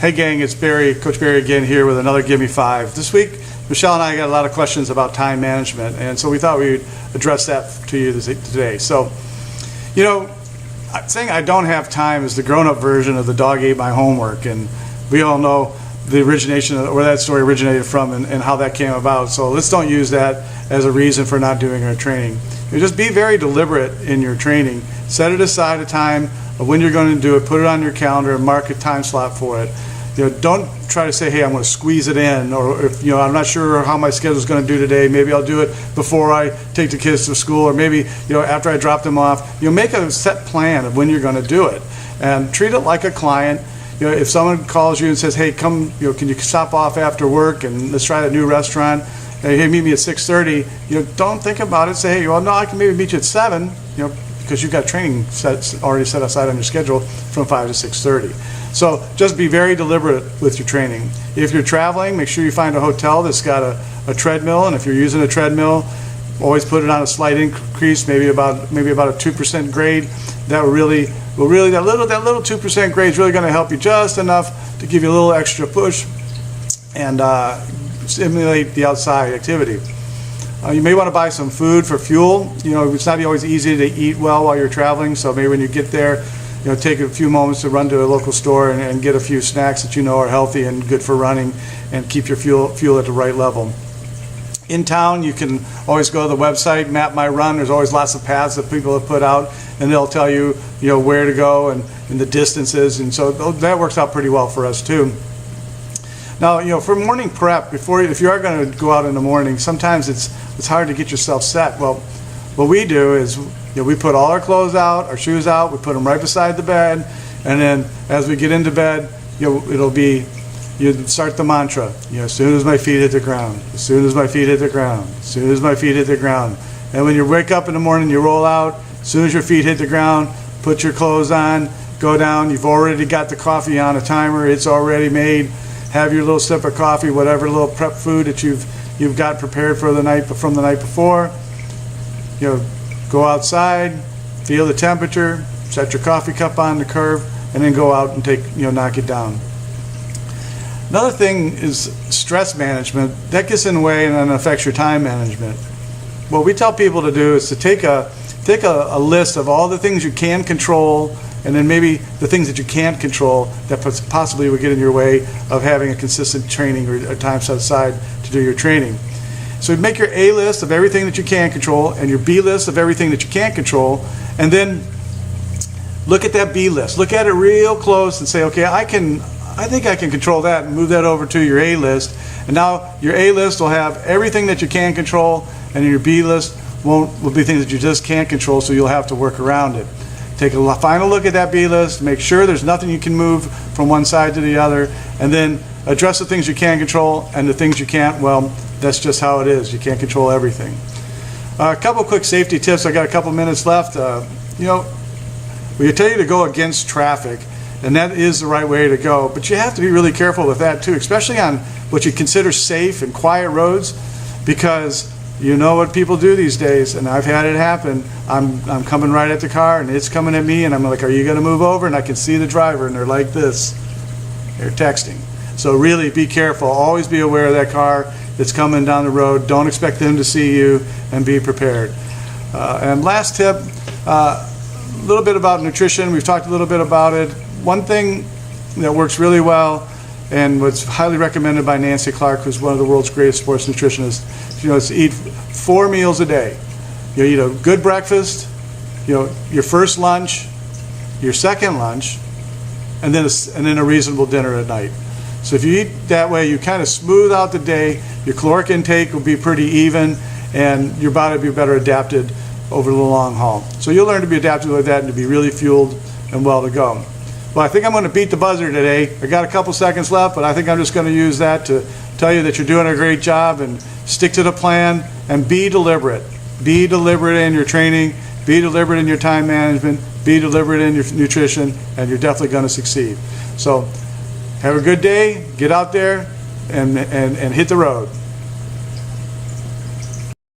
Hey gang, it's Barry, Coach Barry again here with another Gimme 5. This week, Michelle and I got a lot of questions about time management, and so we thought we'd address that to you today. So, you know, saying I don't have time is the grown-up version of the dog ate my homework, and we all know the origination, or where that story originated from and how that came about. So let's don't use that as a reason for not doing our training. You just be very deliberate in your training. Set it aside a time of when you're going to do it, put it on your calendar, and mark a time slot for it. You know, don't try to say, hey, I'm going to squeeze it in, or if, you know, I'm not sure how my schedule is going to do today, maybe I'll do it before I take the kids to school, or maybe, you know, after I drop them off. You know, make a set plan of when you're going to do it, and treat it like a client. You know, if someone calls you and says, hey, come, you know, can you stop off after work and let's try that new restaurant? Hey, meet me at 6:30. You know, don't think about it. Say, hey, well, no, I can maybe meet you at 7. You know, because you've got training already set aside on your schedule from 5 to 6:30. So just be very deliberate with your training. If you're traveling, make sure you find a hotel that's got a treadmill, and if you're using a treadmill, always put it on a slight increase, maybe about a 2% grade. That will really that little 2% grade is really going to help you just enough to give you a little extra push and stimulate the outside activity. You may want to buy some food for fuel. You know, it's not always easy to eat well while you're traveling, so maybe when you get there, you know, take a few moments to run to a local store and get a few snacks that you know are healthy and good for running, and keep your fuel at the right level. In town, you can always go to the website, Map My Run. There's always lots of paths that people have put out, and they'll tell you, you know, where to go and the distances, and so that works out pretty well for us too. Now, you know, for morning prep, if you are going to go out in the morning, sometimes it's hard to get yourself set. Well, what we do is, you know, we put all our clothes out, our shoes out, we put them right beside the bed, and then as we get into bed, you know, it'll be, you start the mantra, you know, as soon as my feet hit the ground, as soon as my feet hit the ground, as soon as my feet hit the ground. And when you wake up in the morning, you roll out, as soon as your feet hit the ground, put your clothes on, go down, you've already got the coffee on a timer, it's already made. Have your little sip of coffee, whatever little prep food that you've got prepared for the night before. You know, go outside, feel the temperature, set your coffee cup on the curve, and then go out and knock it down. Another thing is stress management. That gets in the way and then affects your time management. What we tell people to do is to take a list of all the things you can control, and then maybe the things that you can't control that possibly would get in your way of having a consistent training or a time set aside to do your training. So make your A list of everything that you can control and your B list of everything that you can't control, and then look at that B list. Look at it real close and say, okay, I think I can control that, and move that over to your A list. And now your A list will have everything that you can control, and your B list will be things that you just can't control, so you'll have to work around it. Take a final look at that B list, make sure there's nothing you can move from one side to the other, and then address the things you can control, and the things you can't, well, that's just how it is. You can't control everything. A couple quick safety tips. I got a couple minutes left. You know, we tell you to go against traffic, and that is the right way to go, but you have to be really careful with that too, especially on what you consider safe and quiet roads, because you know what people do these days, and I've had it happen. I'm coming right at the car, and it's coming at me, and I'm like, are you going to move over? And I can see the driver, and they're like this. They're texting. So really be careful. Always be aware of that car that's coming down the road. Don't expect them to see you, and be prepared. And last tip, a little bit about nutrition. We've talked a little bit about it. One thing that works really well, and what's highly recommended by Nancy Clark, who's one of the world's greatest sports nutritionists, you know, is to eat 4 meals a day. You eat a good breakfast, you know, your first lunch, your second lunch, and then a reasonable dinner at night. So if you eat that way, you kind of smooth out the day. Your caloric intake will be pretty even, and your body will be better adapted over the long haul. So you'll learn to be adapted like that and to be really fueled and well to go. Well, I think I'm going to beat the buzzer today. I got a couple seconds left, but I think I'm just going to use that to tell you that you're doing a great job, and stick to the plan and be deliberate. Be deliberate in your training, be deliberate in your time management, be deliberate in your nutrition, and you're definitely going to succeed. So have a good day, get out there and hit the road.